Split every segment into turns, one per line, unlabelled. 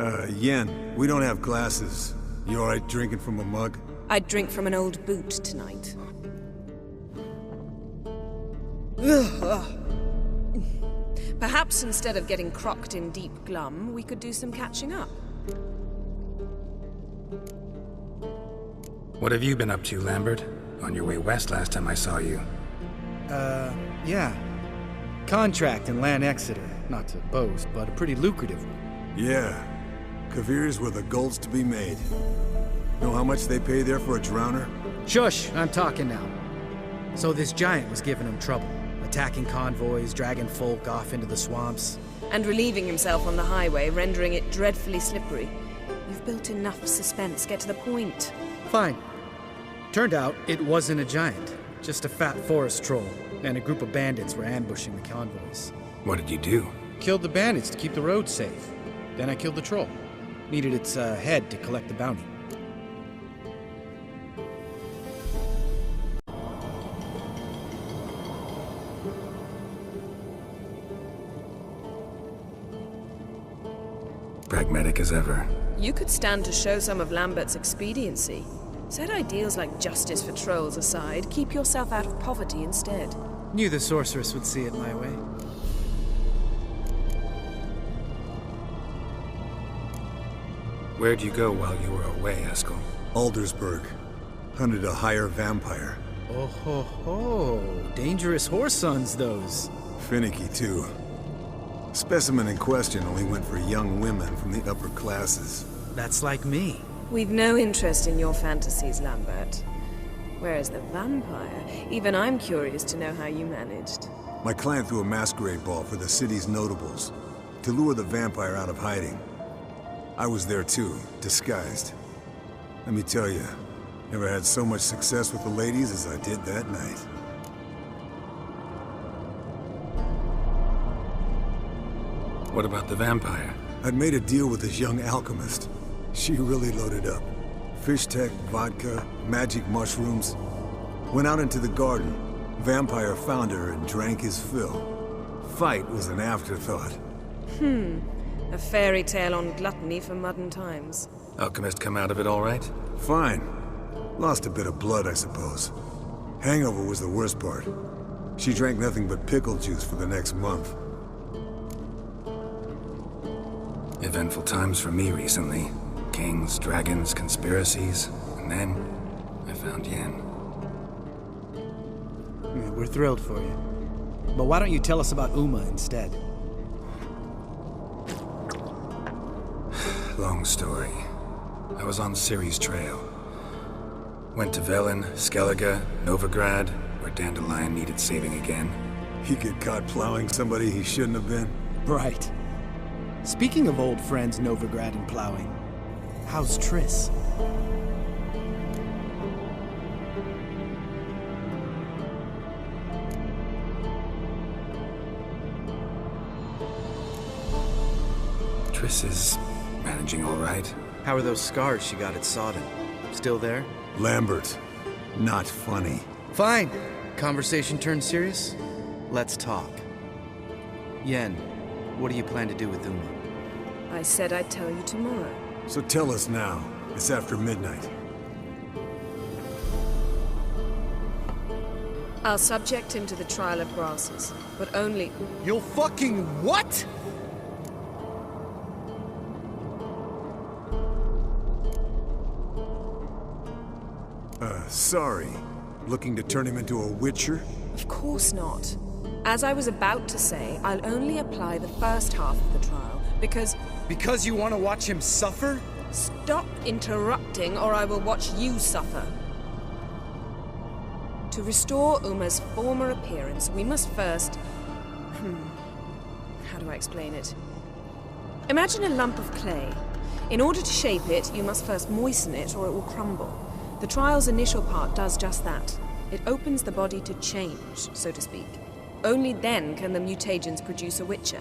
Yen, we don't have glasses. You alright drinking from a mug?
I'd drink from an old boot tonight. Perhaps instead of getting crocked in deep glum, we could do some catching up.
What have you been up to, Lambert? On your way west last time I saw you.
Yeah. Contract in Lan Exeter. Not to boast, but a pretty lucrative one.
Yeah. Kavir's where the gold's to be made. Know how much they pay there for a drowner?
Shush, I'm talking now. So this giant was giving him trouble. Attacking convoys, dragging folk off into the swamps.
And relieving himself on the highway, rendering it dreadfully slippery. You've built enough suspense. Get to the point.
Fine. Turned out it wasn't a giant. Just a fat forest troll. And a group of bandits were ambushing the convoys.
What did you do?
Killed the bandits to keep the roads safe. Then I killed the troll. Needed its head to collect the bounty.
Pragmatic as ever.
You could stand to show some of Lambert's expediency. Set ideals like justice for trolls aside, keep yourself out of poverty instead.
Knew the sorceress would see it my way.
Where'd you go while you were away, Eskel?
Aldersburg. Hunted a higher vampire.
Oh ho ho. Dangerous horse sons, those.
Finicky, too. Specimen in question only went for young women from the upper classes.
That's like me.
We've no interest in your fantasies, Lambert. Whereas the vampire, even I'm curious to know how you managed.
My client threw a masquerade ball for the city's notables, to lure the vampire out of hiding. I was there too, disguised. Let me tell you, never had so much success with the ladies as I did that night.
What about the vampire?
I'd made a deal with this young alchemist. She really loaded up. Fish tech, vodka, magic mushrooms. Went out into the garden. Vampire found her and drank his fill. Fight was an afterthought.
A fairy tale on gluttony for modern times.
Alchemist come out of it all right?
Fine. Lost a bit of blood, I suppose. Hangover was the worst part. She drank nothing but pickle juice for the next month.
Eventful times for me recently. Kings, dragons, conspiracies, and then I found Yen.
Yeah, we're thrilled for you. But why don't you tell us about Uma instead?
Long story. I was on Ciri's trail. Went to Velen, Skellige, Novigrad, where Dandelion needed saving again.
He get caught plowing somebody he shouldn't have been.
Right. Speaking of old friends Novigrad and plowing, how's Triss?
Triss is managing all right.
How are those scars she got at Sodden? Still there?
Lambert. Not funny.
Fine. Conversation turned serious? Let's talk. Yen, what do you plan to do with Uma?
I said I'd tell you tomorrow.
So tell us now. It's after midnight.
I'll subject him to the trial of grasses, but only...
You'll fucking what?
Sorry. Looking to turn him into a witcher?
Of course not. As I was about to say, I'll only apply the first half of the trial, because...
Because you want to watch him suffer?
Stop interrupting, or I will watch you suffer. To restore Uma's former appearance, we must first... How do I explain it? Imagine a lump of clay. In order to shape it, you must first moisten it, or it will crumble. The trial's initial part does just that. It opens the body to change, so to speak. Only then can the mutagens produce a witcher.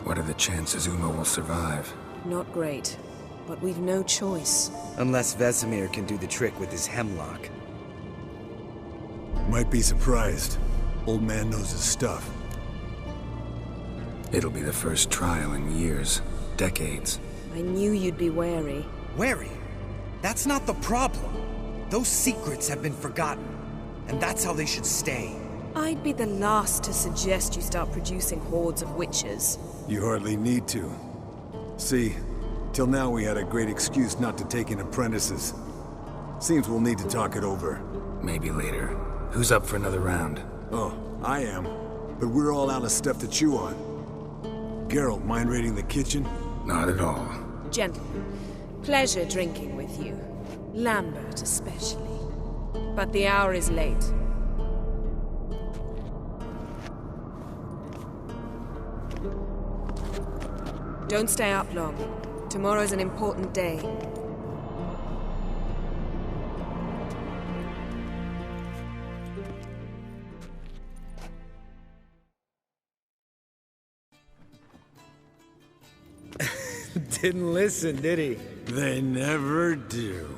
What are the chances Uma will survive?
Not great, but we've no choice.
Unless Vesemir can do the trick with his hemlock.
Might be surprised. Old man knows his stuff.
It'll be the first trial in years, decades.
I knew you'd be wary.
Wary? That's not the problem. Those secrets have been forgotten, and that's how they should stay.
I'd be the last to suggest you start producing hordes of witches.
You hardly need to. See, till now we had a great excuse not to take in apprentices. Seems we'll need to talk it over.
Maybe later. Who's up for another round?
Oh, I am. But we're all out of stuff to chew on. Geralt, mind raiding the kitchen?
Not at all.
Gentlemen, pleasure drinking with you. Lambert especially. But the hour is late. Don't stay up long. Tomorrow's an important day.
Didn't listen, did he?
They never do.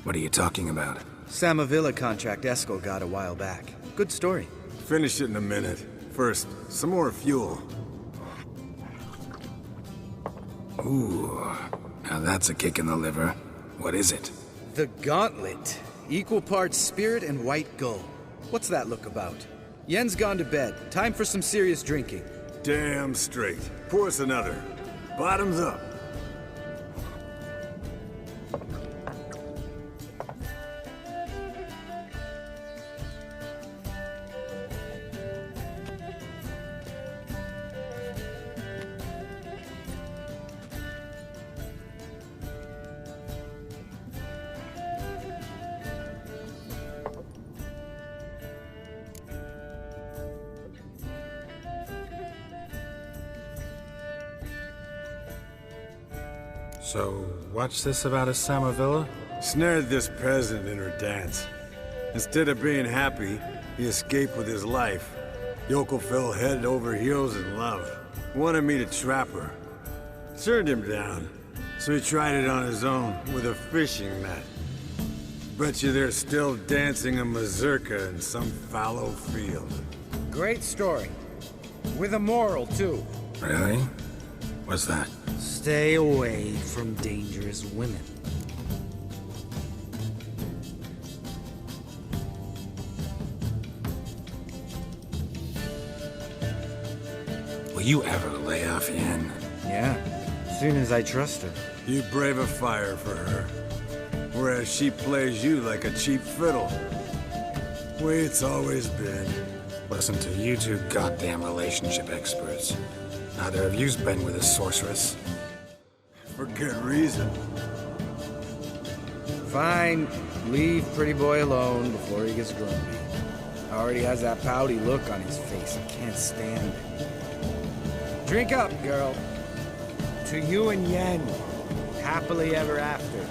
What are you talking about?
Samavilla contract Eskel got a while back. Good story.
Finish it in a minute. First, some more fuel.
Ooh, now that's a kick in the liver. What is it?
The Gauntlet. Equal parts spirit and white gull. What's that look about? Yen's gone to bed. Time for some serious drinking.
Damn straight. Pour us another. Bottoms up.
So, what's this about a Samavilla?
Snared this peasant in her dance. Instead of being happy, he escaped with his life. Yoko fell head over heels in love. Wanted me to trap her. Turned him down. So he tried it on his own with a fishing net. Bet you they're still dancing a mazurka in some fallow field.
Great story. With a moral, too.
Really? What's that?
Stay away from dangerous women.
Will you ever lay off Yen?
Yeah, soon as I trust her.
You brave a fire for her. Whereas she plays you like a cheap fiddle. Way it's always been.
Listen to you two goddamn relationship experts. Neither of you's been with a sorceress.
For good reason.
Fine, leave pretty boy alone before he gets grumpy. Already has that pouty look on his face. I can't stand it. Drink up, girl. To you and Yen. Happily ever after.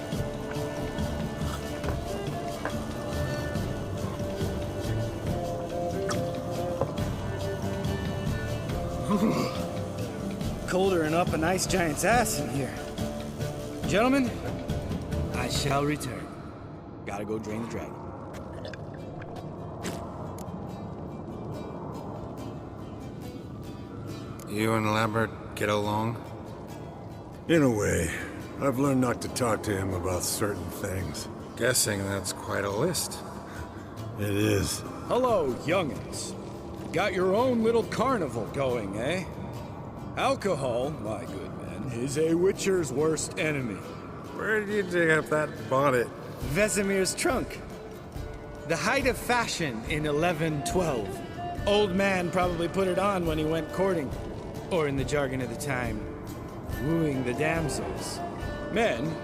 Colder and up a nice giant's ass in here. Gentlemen, I shall return. Gotta go drain the dragon.
You and Lambert get along?
In a way. I've learned not to talk to him about certain things.
Guessing that's quite a list.
It is.
Hello, youngins. Got your own little carnival going, eh? Alcohol, my good man, is a witcher's worst enemy.
Where did you dig up that bonnet?
Vesemir's trunk. The height of fashion in 1112. Old man probably put it on when he went courting. Or in the jargon of the time, wooing the damsels. Men,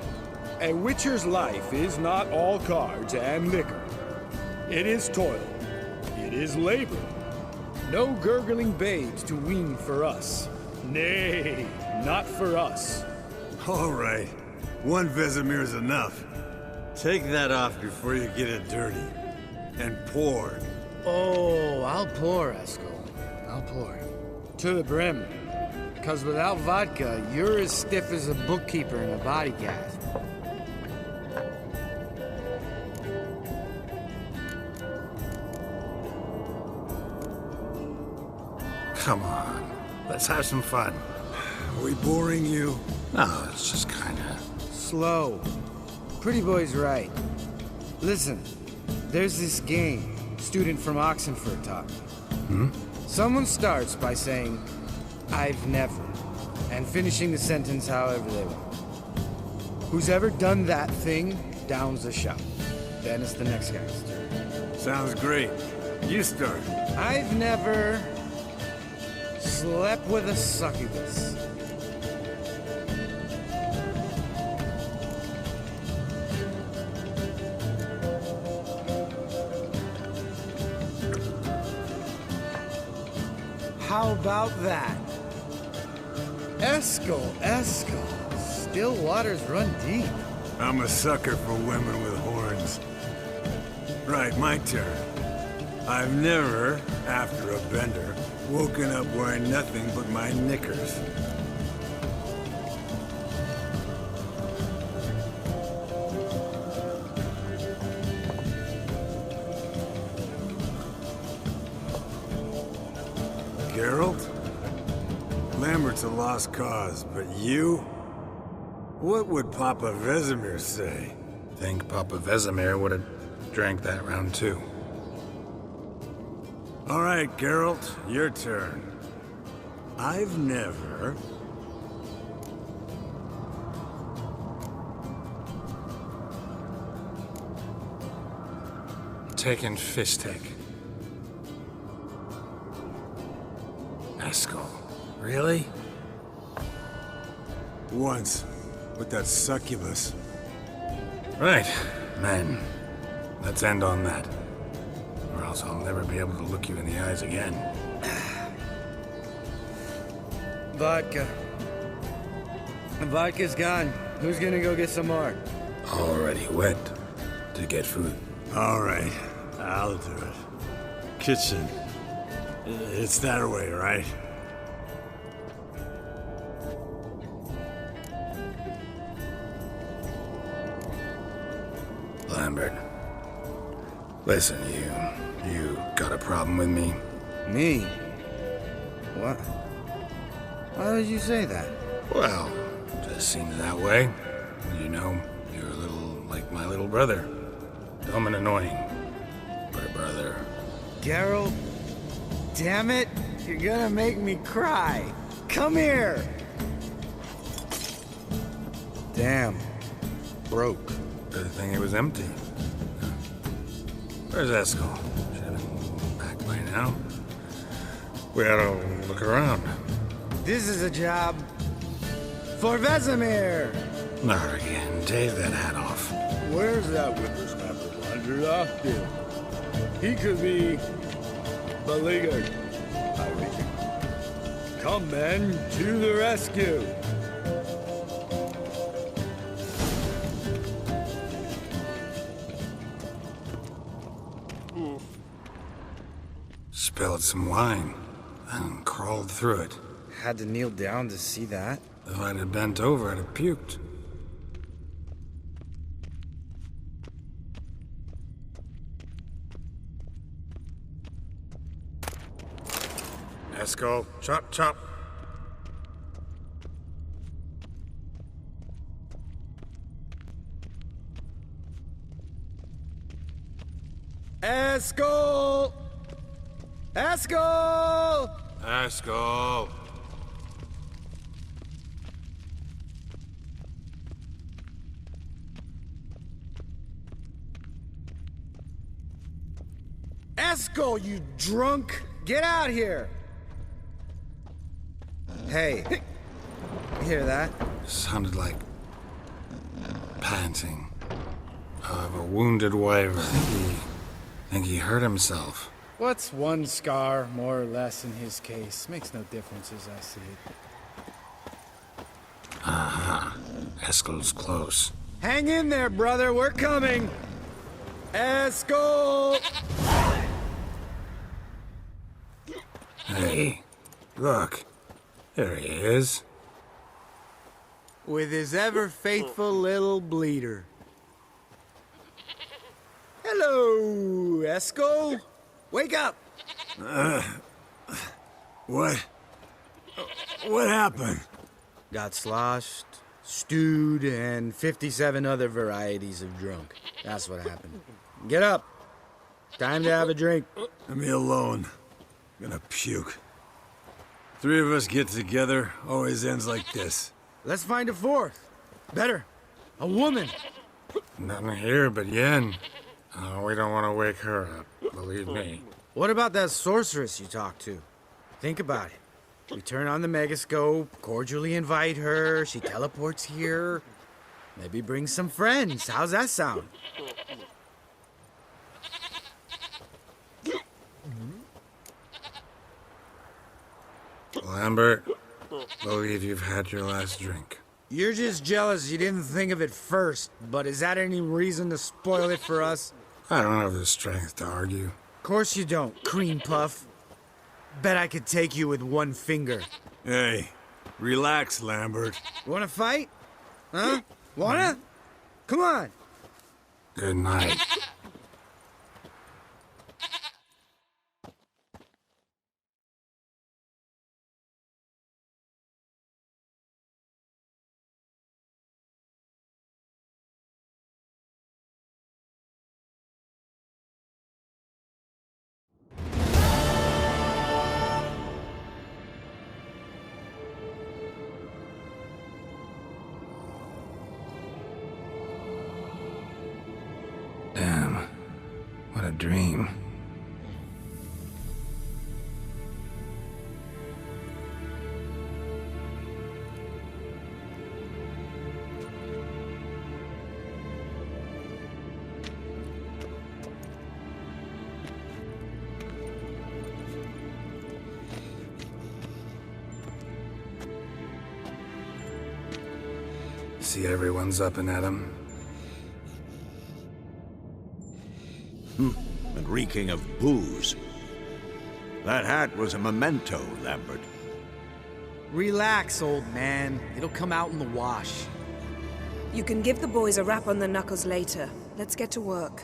a witcher's life is not all cards and liquor. It is toil. It is labor. No gurgling babes to wean for us. Nay, not for us.
All right. One Vesemir's enough. Take that off before you get it dirty. And pour.
Oh, I'll pour, Eskel. I'll pour. To the brim. Because without vodka, you're as stiff as a bookkeeper in a body cast.
Come on. Let's have some fun.
Are we boring you?
No, it's just kinda...
Slow. Pretty boy's right. Listen, there's this game student from Oxenford taught me. Someone starts by saying, I've never, and finishing the sentence however they want. Who's ever done that thing downs a shot. Then it's the next guy's turn.
Sounds great. You start.
I've never slept with a succubus. How about that? Eskel. Still waters run deep.
I'm a sucker for women with horns. Right, my turn. I've never, after a bender, woken up wearing nothing but my knickers. Geralt? Lambert's a lost cause, but you? What would Papa Vesemir say?
Think Papa Vesemir would have drank that round too.
All right, Geralt, your turn. I've never...
Taken Fishtech. Eskel. Really?
Once, with that succubus.
Right. Men. Let's end on that. Or else I'll never be able to look you in the eyes again.
Vodka. The vodka's gone. Who's gonna go get some more?
Already went to get food.
All right, I'll do it. Kitchen. It's that way, right?
Lambert. Listen, you got a problem with me?
Me? What? Why did you say that?
Well, just seems that way. You know, you're a little like my little brother. Dumb and annoying, but a brother.
Geralt, damn it! You're gonna make me cry. Come here! Damn. Broke.
Good thing it was empty. Where's Eskel? Should have been back by now. We ought to look around.
This is a job for Vesemir!
Not again. Take that hat off.
Where's that whippersnapper wandered off to? He could be beleaguered, I reckon. Come, men, to the rescue!
Spilled some wine and crawled through it.
Had to kneel down to see that.
If I'd have bent over, I'd have puked. Eskel, chop, chop.
Eskel! Eskel!
Eskel.
Eskel, you drunk! Get out here! Hey, you hear that?
Sounded like panting of a wounded wyvern. Think he hurt himself.
What's one scar, more or less, in his case? Makes no difference as I see it.
Aha. Eskel's close.
Hang in there, brother, we're coming! Eskel!
Hey, look. There he is.
With his ever-faithful little bleeder. Hello, Eskel! Wake up!
What? What happened?
Got sloshed, stewed, and 57 other varieties of drunk. That's what happened. Get up. Time to have a drink.
Leave me alone. I'm gonna puke. Three of us get together, always ends like this.
Let's find a fourth. Better. A woman.
Nothing here but Yen. Oh, we don't want to wake her up, believe me.
What about that sorceress you talked to? Think about it. We turn on the megascope, cordially invite her, she teleports here. Maybe bring some friends. How's that sound?
Lambert, believe you've had your last drink.
You're just jealous you didn't think of it first, but is that any reason to spoil it for us?
I don't have the strength to argue.
Of course you don't, cream puff. Bet I could take you with one finger.
Hey, relax, Lambert.
Wanna fight? Huh? Wanna? Come on.
Good night. Damn, what a dream. See everyone's up and at 'em.
And reeking of booze. That hat was a memento, Lambert.
Relax, old man. It'll come out in the wash.
You can give the boys a rap on the knuckles later. Let's get to work.